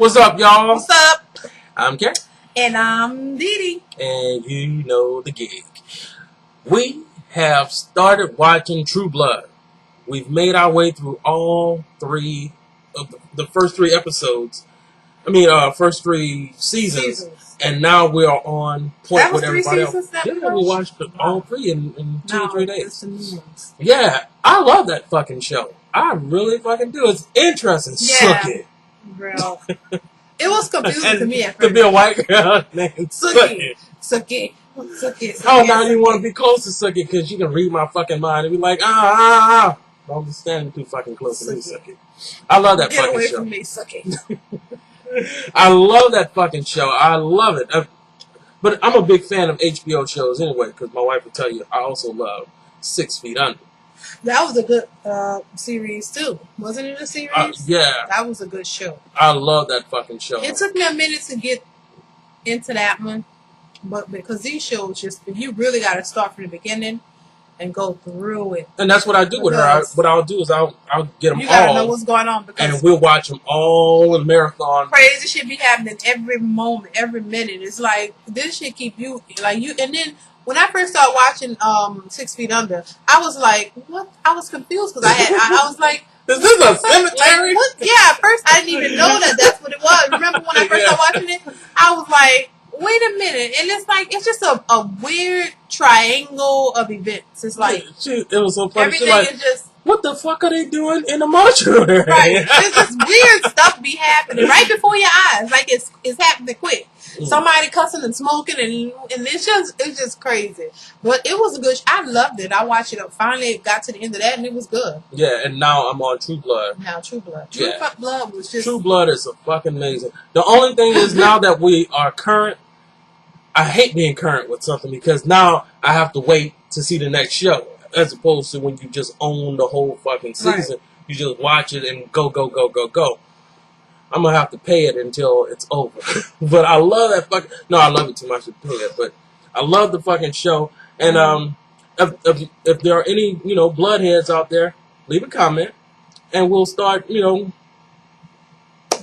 What's up, y'all? What's up? I'm Ken. And I'm Dee Dee. And you know the gig. We have started watching True Blood. We've made our way through all three of the first three episodes. First three seasons. And now we are on point with everybody else. Yeah, we watched all three in 2 or 3 days. Yeah, I love that fucking show. I really fucking do. It's interesting. Yeah. Suki. Bro. It was confusing to me at To first. be a white girl named Suki. Suki. Oh, now you want to be close to Suki because you can read my fucking mind and be like, Don't be standing too fucking close to me, Suki. I love that fucking show. Get away from me, Suki. I love that fucking show. I love it. But I'm a big fan of HBO shows anyway because my wife will tell you I also love 6 Feet Under. That was a good series too. Wasn't it a series? Yeah. That was a good show. I love that fucking show. It took me a minute to get into that one. But because these shows you really got to start from the beginning and go through it. And that's what I do with her. What I'll do is I'll get them all. You got to know what's going on. And we'll watch them all in marathon. Crazy shit be happening every moment, every minute. It's like, this shit keep you, and then when I first started watching 6 Feet Under, I was like, what? I was confused because I was like, is this a cemetery? Like, what? Yeah, at first I didn't even know that's what it was. Remember when I first started watching it? I was like, wait a minute. And it's just a weird triangle of events. It's like, it was so funny. Everything is just, what the fuck are they doing in the mortuary? Right. It's just weird stuff be happening right before your eyes. Like it's happening quick. Somebody cussing and smoking and it's just crazy. But it was a good I loved it. I watched it up. Finally it got to the end of that and it was good. Yeah, and now I'm on True Blood. True Blood was just, True Blood is a fucking amazing. The only thing is now that we are current, I hate being current with something because now I have to wait to see the next show. As opposed to when you just own the whole fucking season. Right. You just watch it and go. I'm going to have to pay it until it's over. But I love that fucking... No, I love it too much to pay it. But I love the fucking show. And if there are any, bloodheads out there, leave a comment. And we'll start,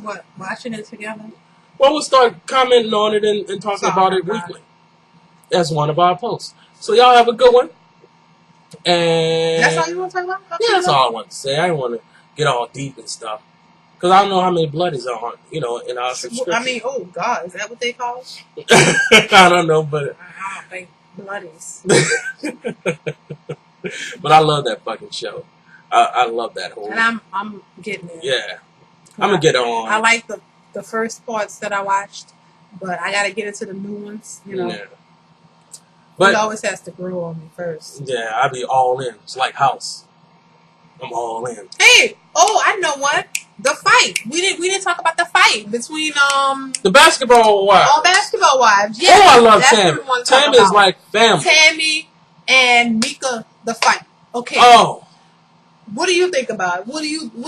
What? Watching it together? Well, we'll start commenting on it and talking about it weekly. That's one of our posts. So y'all have a good one. And that's all you want to talk about? Yeah, that's all I want to say. I didn't want to get all deep and stuff. Because I don't know how many bloodies are on, in our subscription. I mean, oh, God, is that what they call it? I don't know, but... I don't think bloodies. But I love that fucking show. I love that whole... And I'm getting it. Yeah. I'm going to get on. I like the first parts that I watched, but I got to get into the new ones, Yeah. But it always has to grow on me first. Yeah, I be all in. It's like House. I'm all in. Hey, I know what. The fight. We didn't talk about the fight between the Basketball Wives. All Basketball Wives. Yeah. Oh, I love Tammy. Tammy is like family. Tammy and Mika, the fight. Okay. Oh. What do you think about it? What do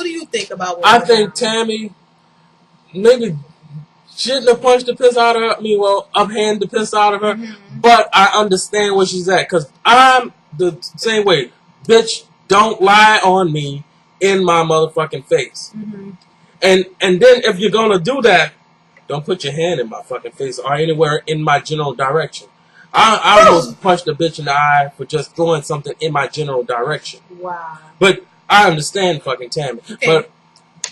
you think about it? I think Tammy maybe shouldn't have punched the piss out of her. Uphand the piss out of her. Mm-hmm. But I understand where she's at. Because I'm the same way. Bitch, don't lie on me in my motherfucking face. Mm-hmm. And then if you're going to do that, don't put your hand in my fucking face or anywhere in my general direction. I almost punched a bitch in the eye for just throwing something in my general direction. Wow. But I understand fucking Tammy. Okay. But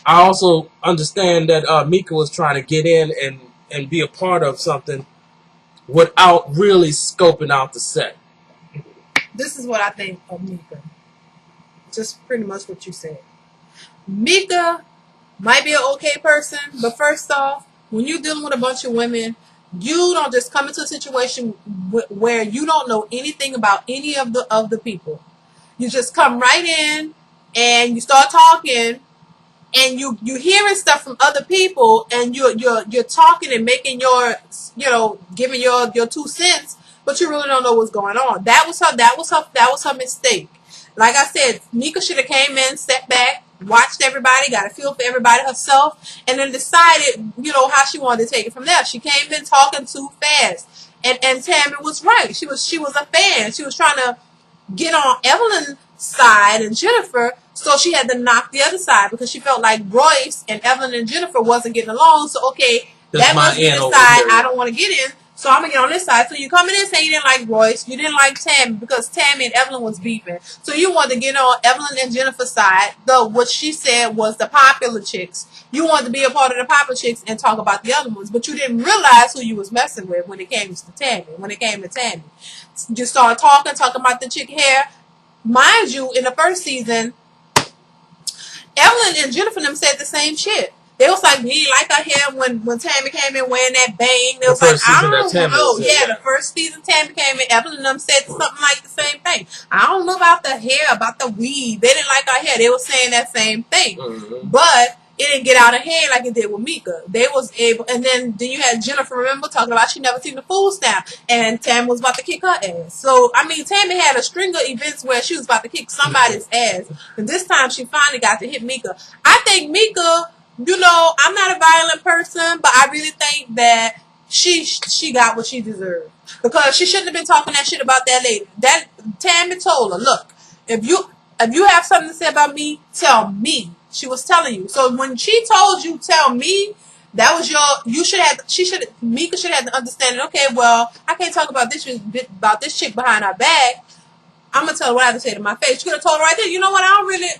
I also understand that Mika was trying to get in and be a part of something without really scoping out the set. This is what I think of Mika. Just pretty much what you said. Mika might be an okay person, but first off, when you're dealing with a bunch of women, you don't just come into a situation where you don't know anything about any of the people. You just come right in and you start talking. And you hearing stuff from other people, and you're talking and making your giving your 2 cents, but you really don't know what's going on. That was her mistake. Like I said, Mika should have came in, stepped back, watched everybody, got a feel for everybody herself, and then decided how she wanted to take it from there. She came in talking too fast, and Tammy was right. She was a fan. She was trying to get on Evelyn side and Jennifer, so she had to knock the other side because she felt like Royce and Evelyn and Jennifer wasn't getting along. So okay, that must be the side I don't want to get in. So I'm going to get on this side. So you coming in saying you didn't like Royce. You didn't like Tammy because Tammy and Evelyn was beefing. So you wanted to get on Evelyn and Jennifer's side. Though what she said was the popular chicks. You wanted to be a part of the popular chicks and talk about the other ones. But you didn't realize who you was messing with when it came to Tammy. You started talking about the chick hair. Mind you, in the first season, Evelyn and Jennifer them said the same shit. They was like, we didn't like her hair when Tammy came in wearing that bang. They was like, I don't know. Yeah, the first season Tammy came in, Evelyn and them said something like the same thing. I don't know about the hair, about the weave. They didn't like our hair. They were saying that same thing. Mm-hmm. But it didn't get out of hand like it did with Mika. They was able, and then you had Jennifer, remember, talking about she never seen the food stamp, and Tammy was about to kick her ass. So, I mean, Tammy had a string of events where she was about to kick somebody's ass, and this time she finally got to hit Mika. I think Mika, you know, I'm not a violent person, but I really think that she got what she deserved. Because she shouldn't have been talking that shit about that lady. That Tammy told her, look, if you have something to say about me, tell me. She was telling you. So when she told you, tell me, that was Mika should have the understanding, okay, well, I can't talk about this chick behind our back. I'm going to tell her what I have to say to my face. She could have told her right there, you know what,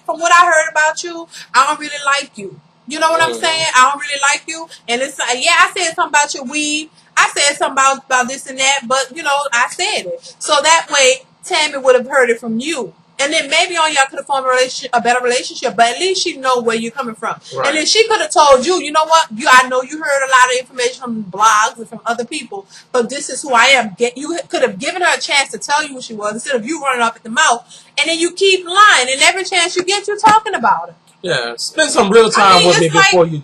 from what I heard about you, I don't really like you. You know what I'm saying? I don't really like you. And it's like, yeah, I said something about your weave. I said something about this and that, but, you know, I said it. So that way, Tammy would have heard it from you. And then maybe on y'all could have formed a better relationship, but at least she know where you're coming from. Right. And then she could have told you, you know what, I know you heard a lot of information from blogs and from other people, but this is who I am. You could have given her a chance to tell you who she was instead of you running off at the mouth, and then you keep lying, and every chance you get, you're talking about her. Yeah, spend some real time with me before you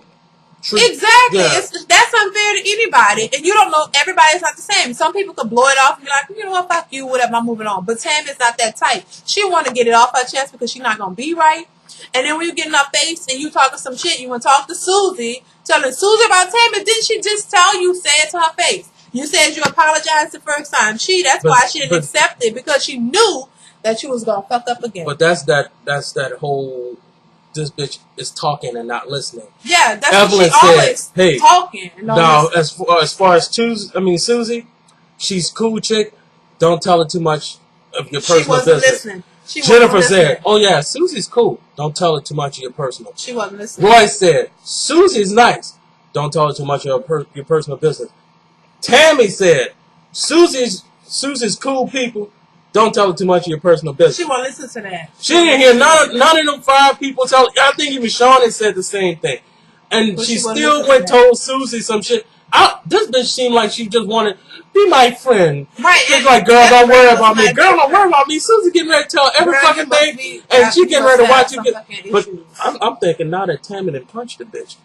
treat. Exactly. Yeah. That's unfair to anybody. And you don't know, everybody's not the same. Some people could blow it off and be like, you know what, fuck you, whatever, I'm moving on. But Tammy's not that type. She want to get it off her chest because she's not going to be right. And then when you get in her face and you talking some shit, you want to talk to Susie, telling Susie about Tammy, didn't she just tell you, say it to her face? You said you apologized the first time. That's why she didn't accept it, because she knew that you was going to fuck up again. But that's that whole... This bitch is talking and not listening. Yeah, that's Evelyn what she always hey, talking. And now, as far as Susie, she's cool chick. Don't tell her too much of your personal business. Listening. Jennifer said, "Oh yeah, Susie's cool. Don't tell her too much of your personal." She wasn't listening. Royce said, "Susie's nice. Don't tell her too much of your personal business." Tammy said, "Susie's cool people. Don't tell her too much of your personal business." She won't listen to that. She didn't hear none of them 5 people tell. I think even Shauna said the same thing, and she still went told Susie some shit. This bitch seemed like she just wanted be my friend. Right. She's like, girl, don't worry about me. Girl, don't worry about me. Susie getting ready to tell every fucking thing, and she getting ready to watch you get. But I'm thinking now that Tammy done punched the bitch,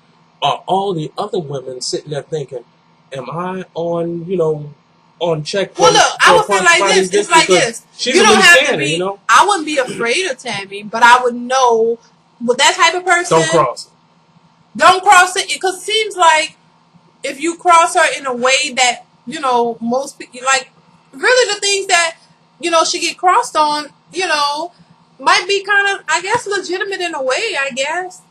are all the other women sitting there thinking, am I on, on check? Well, look, I would feel like this. It's like this. You don't have to be. I wouldn't be afraid of Tammy, but I would know with that type of person. Don't cross it. Don't cross it, because it seems like if you cross her in a way that most people like, really the things that she get crossed on, might be kind of, I guess, legitimate in a way. I guess.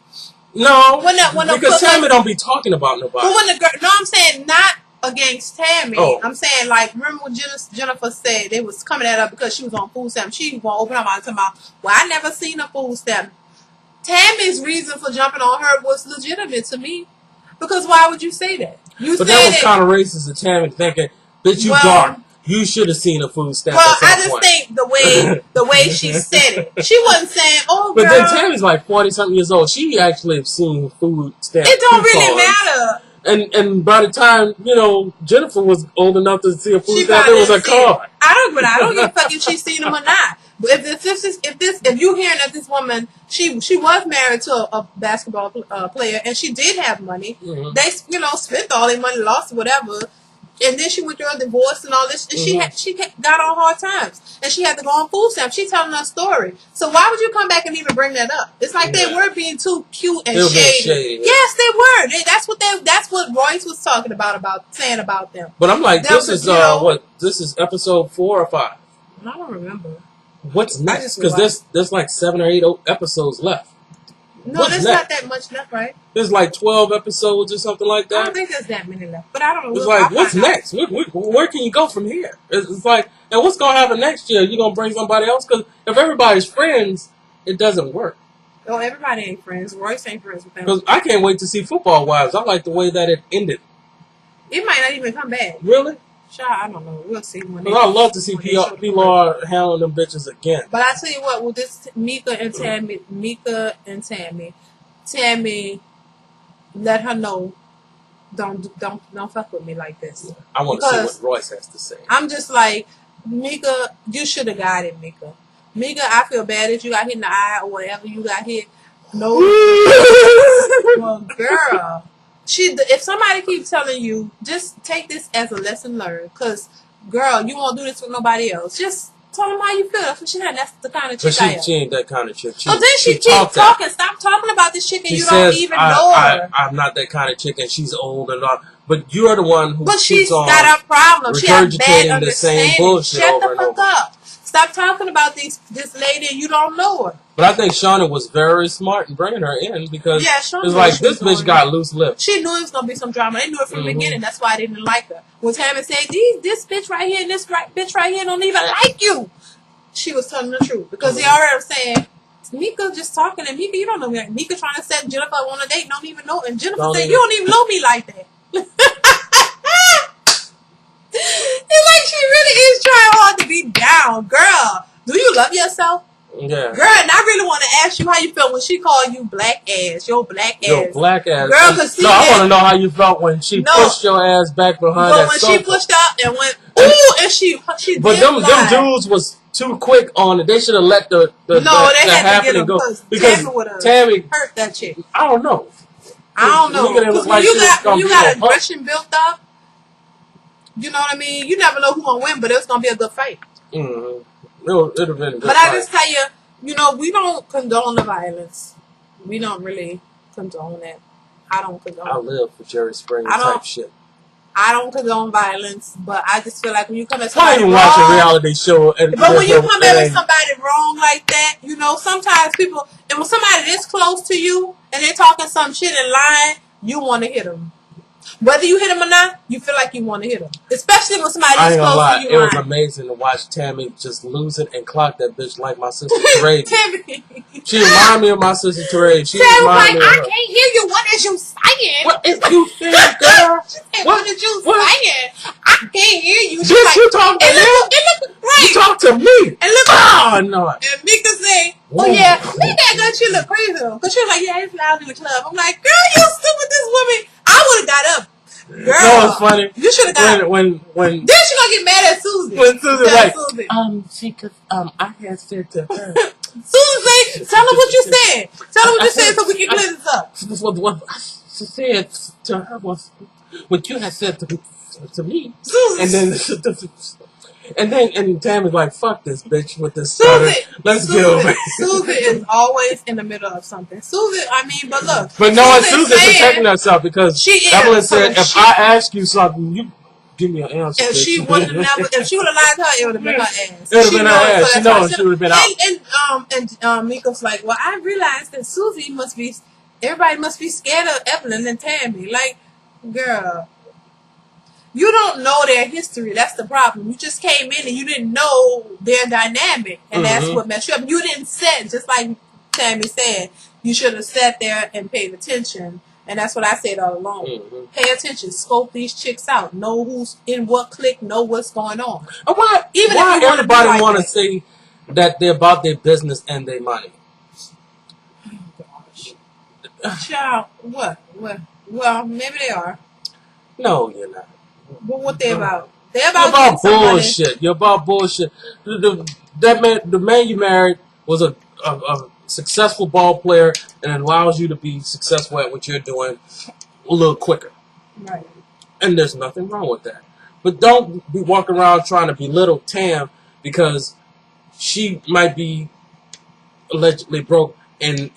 No, because Tammy don't be talking about nobody. But when the girl, no, I'm saying not against Tammy. Oh. I'm saying, like, remember when Jennifer said they was coming at her because she was on food stamp. She won't open her mouth and talk about, well, I never seen a food stamp. Tammy's reason for jumping on her was legitimate to me, because why would you say that? But that was kind of racist of Tammy thinking, bitch, you dark. You should have seen a food stamp. Well, I just think the way she said it, she wasn't saying, "Oh, but girl." Then Tammy's like 40-something years old. She actually have seen food stamps. It don't really matter. And by the time Jennifer was old enough to see a food stamp, it was a card. I don't give a fuck if she's seen them or not. But if you hearing that this woman, she was married to a basketball player, and she did have money. Mm-hmm. They spent all their money, lost whatever. And then she went through a divorce and all this. And she got on hard times. And she had to go on food stamps. She's telling her story. So why would you come back and even bring that up? It's like they were being too cute and shady. Yes, they were. That's what Royce was talking saying about them. But I'm like, this is episode 4 or 5? I don't remember. What's next? Because there's like 7 or 8 episodes left. No, there's not that much left, right? There's like 12 episodes or something like that. I don't think there's that many left, but I don't know. It's like, what's next? Where can you go from here? It's like, and what's going to happen next year? You going to bring somebody else? Because if everybody's friends, it doesn't work. Oh, everybody ain't friends. Royce ain't friends with them. Because I can't wait to see Football Wives. I like the way that it ended. It might not even come back. Really? Sure, I don't know. We'll see. Because I'd love to see Pilar handling them bitches again. But I tell you what, with this Mika and Tammy, let her know, don't fuck with me like this. I want to see what Royce has to say. I'm just like, Mika, you should have got it, Mika. Mika, I feel bad that you got hit in the eye or whatever you got hit. No. Well, girl. If somebody keeps telling you, just take this as a lesson learned. Because, girl, you won't do this with nobody else. Just tell them how you feel. That's the kind of chick I am. She ain't that kind of chick. Then she keep talking. Stop talking about this chick and you don't even know her. I'm not that kind of chick and she's old and all. But you're the one who keeps on got a problem. She has bad regurgitating the same bullshit Shut over the fuck up. Stop talking about this lady and you don't know her. But I think Shauna was very smart in bringing her in because it's like this bitch got loose lips. She knew it was going to be some drama. They knew it from the beginning. That's why I didn't like her. When Tammy said, this bitch right here and this bitch right here don't even like you. She was telling the truth. Because they already were saying, Mika just talking. And Mika, you don't know me. Mika trying to set Jennifer on a date. Don't even know. And Jennifer said, you don't even know me like that. It's like she really is trying hard to be down. Girl, do you love yourself? Yeah. Girl, and I really want to ask you how you felt when she called you black ass. Your black ass. Your black ass. Girl, cause I want to know how you felt when she pushed your ass back behind that sofa. When she pushed out and went, ooh, and she but them dudes was too quick on it. They should have let the they had to get him go. Because Tammy hurt that chick. I don't know. Because when you got aggression built up, you know what I mean? You never know who's going to win, but it's going to be a good fight. Mm-hmm. It'll have been a good fight. I just tell you, we don't condone the violence. We don't really condone it. I don't condone it. I live for Jerry Springer type shit. I don't condone violence, but I just feel like when you come at somebody wrong... Why are you watching reality show? But when you come at somebody wrong like that, sometimes people... And when somebody this close to you, and they're talking some shit and lying, you want to hit them. Whether you hit him or not, you feel like you want to hit him. Especially when somebody is close to you. It was amazing to watch Tammy just lose it and clock that bitch like my sister Teray. Tammy. She reminded me of my sister Teray. She was like, I can't hear you. What is you saying? What is you saying, girl? What is you saying? I can't hear you. Bitch, like, you talk to me? Right. You talk to me. And look, no. And Mika say, oh yeah, Mika got she look crazy though. Because she was like, yeah, it's loud in the club. I'm like, girl, you stupid this woman. I would have got up. Girl, no, it's funny. You should have got when then she gonna get mad at Susie. When Susie's like, I had said to her. Susie, tell her what you said. Tell her what you said so we can clear this up. What I said to her was what you had said to me. Susie. And then Tammy's like, fuck this bitch with this stutter. Let's get over it. Susie is always in the middle of something. Susie, but look. But no, Susie's protecting herself because Evelyn said, if I ask you something, you give me an answer. If she would have lied to her, it would have been her ass. It would have been her ass. She knows she would have been out. And Mika's like, well, I realized that Susie everybody must be scared of Evelyn and Tammy. Like, girl. You don't know their history. That's the problem. You just came in and you didn't know their dynamic. And that's what messed you up. You didn't sit, just like Tammy said, you should have sat there and paid attention. And that's what I said all along. Mm-hmm. Pay attention. Scope these chicks out. Know who's in what clique. Know what's going on. And why everybody want to say that they're about their business and their money? Oh, gosh. Child, what? Well, maybe they are. No, you're not. But what they about? They're about bullshit. You're about bullshit. The man you married was a successful ball player and it allows you to be successful at what you're doing a little quicker. Right. And there's nothing wrong with that. But don't be walking around trying to belittle Tam because she might be allegedly broke and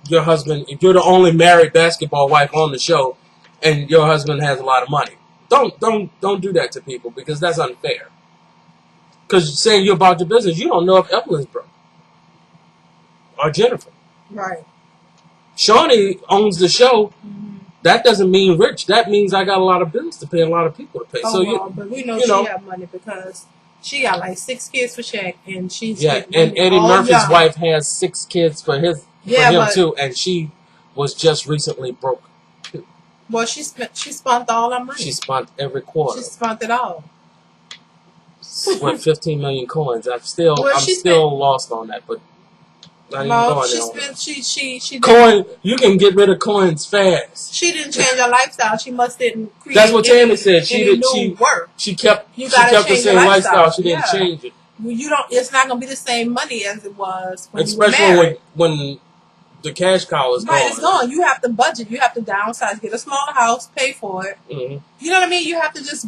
your husband, if you're the only married basketball wife on the show and your husband has a lot of money. Don't do that to people because that's unfair. Because saying you're about your business, you don't know if Evelyn's broke. Or Jennifer. Right. Shawnee owns the show. Mm-hmm. That doesn't mean rich. That means I got a lot of bills to pay, a lot of people to pay. Oh, so well, but we know you she know, got money because she got like 6 kids for Shaq, and she's yeah. getting And money Eddie all Murphy's young. wife has 6 kids for him too, and she was just recently broke. Well, she spent all her money. She spent every quarter. She spent it all. With 15 million coins. I'm still lost on that, but not even No, going she there. spent. She Coin. You can get rid of coins fast. She didn't change her lifestyle. She must didn't create. That's what Tammy said. She did. She kept the same lifestyle. She didn't change it. You don't. It's not gonna be the same money as it was when especially you were married. when the cash cow is gone. Right, it's gone. You have to budget. You have to downsize. Get a smaller house. Pay for it. Mm-hmm. You know what I mean? You have to just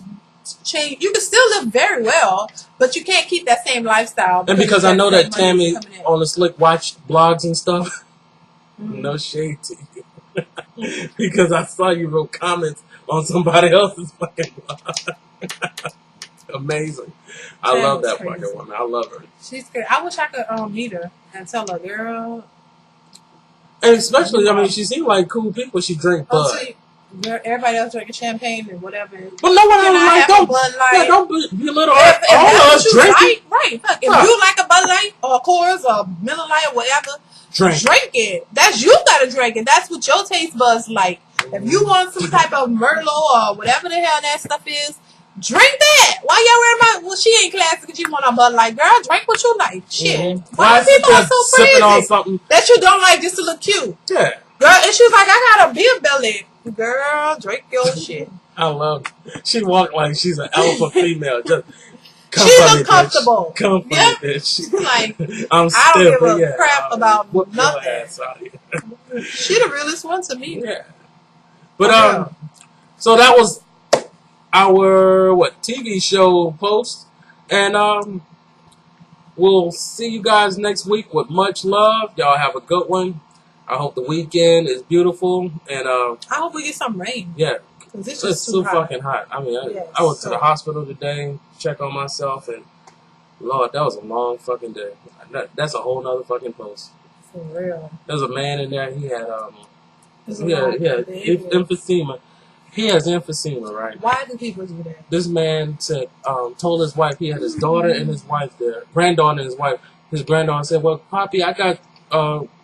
change. You can still live very well, but you can't keep that same lifestyle. And because I know that Tammy on the Slick watch blogs and stuff. Mm-hmm. No shade to you. Because I saw you wrote comments on somebody else's fucking blog. Amazing. I love that fucking woman. I love her. She's good. I wish I could meet her and tell her, girl. And especially, I mean, she seemed like cool people. She drink Bud. Everybody else drinking champagne and whatever. But no one else don't belittle all of us drinking. Right. Look, if you like a Bud Light or a Coors or Miller Lite or whatever, drink it. That's you gotta drink it. That's what your taste buds like. If you want some type of Merlot or whatever the hell that stuff is, drink that. Why y'all worry about? Well, she ain't classy because you want a Bud Light. Girl, drink what you like. Shit. Mm-hmm. Why people are so crazy on something that you don't like just to look cute? Yeah. Girl, and she was like, I got a beer belly. Girl, drink your shit. I love it. She walked like she's an alpha female. Just she's uncomfortable. Come for me, bitch. Like, I'm I don't give a crap about nothing. She the realest one to me. Yeah. But so that was our TV show post, and we'll see you guys next week with much love. Y'all have a good one. I hope the weekend is beautiful, and I hope we get some rain. Yeah, it's so fucking hot. I mean, I went to the hospital today, check on myself, and Lord, that was a long fucking day. That's a whole nother fucking post. For real. There's a man in there. He had emphysema. He has emphysema, right? The people do that? This man said, told his wife, he had his daughter and his wife there, granddaughter and his wife. His granddaughter said, "Well, Poppy, I got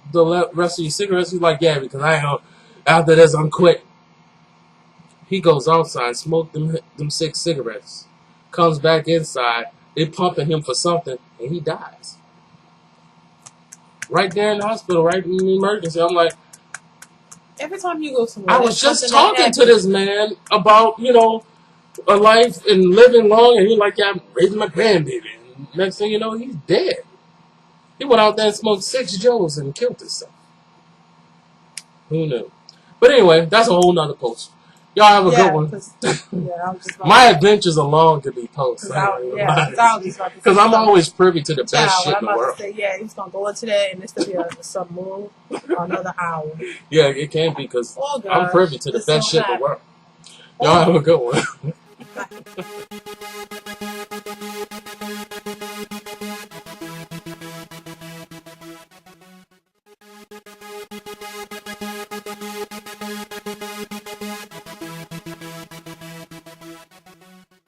the rest of your cigarettes." He's like, "Yeah, because I ain't gonna, after this, I'm quit." He goes outside, smoked them 6 cigarettes, comes back inside, they pumping him for something, and he dies. Right there in the hospital, right in the emergency. I'm like, every time you go somewhere, I was just talking to this man about, a life and living long, and he's like, "Yeah, I'm raising my grandbaby." And next thing you know, he's dead. He went out there and smoked 6 Joes and killed himself. Who knew? But anyway, that's a whole nother post. Y'all have a good one. My adventures are long to be posted. Because I'm always privy to the best shit in the world. He's going to go into that, and this will be some more another hour. Yeah, it can be, because I'm privy to the best shit in the world. Y'all have a good one.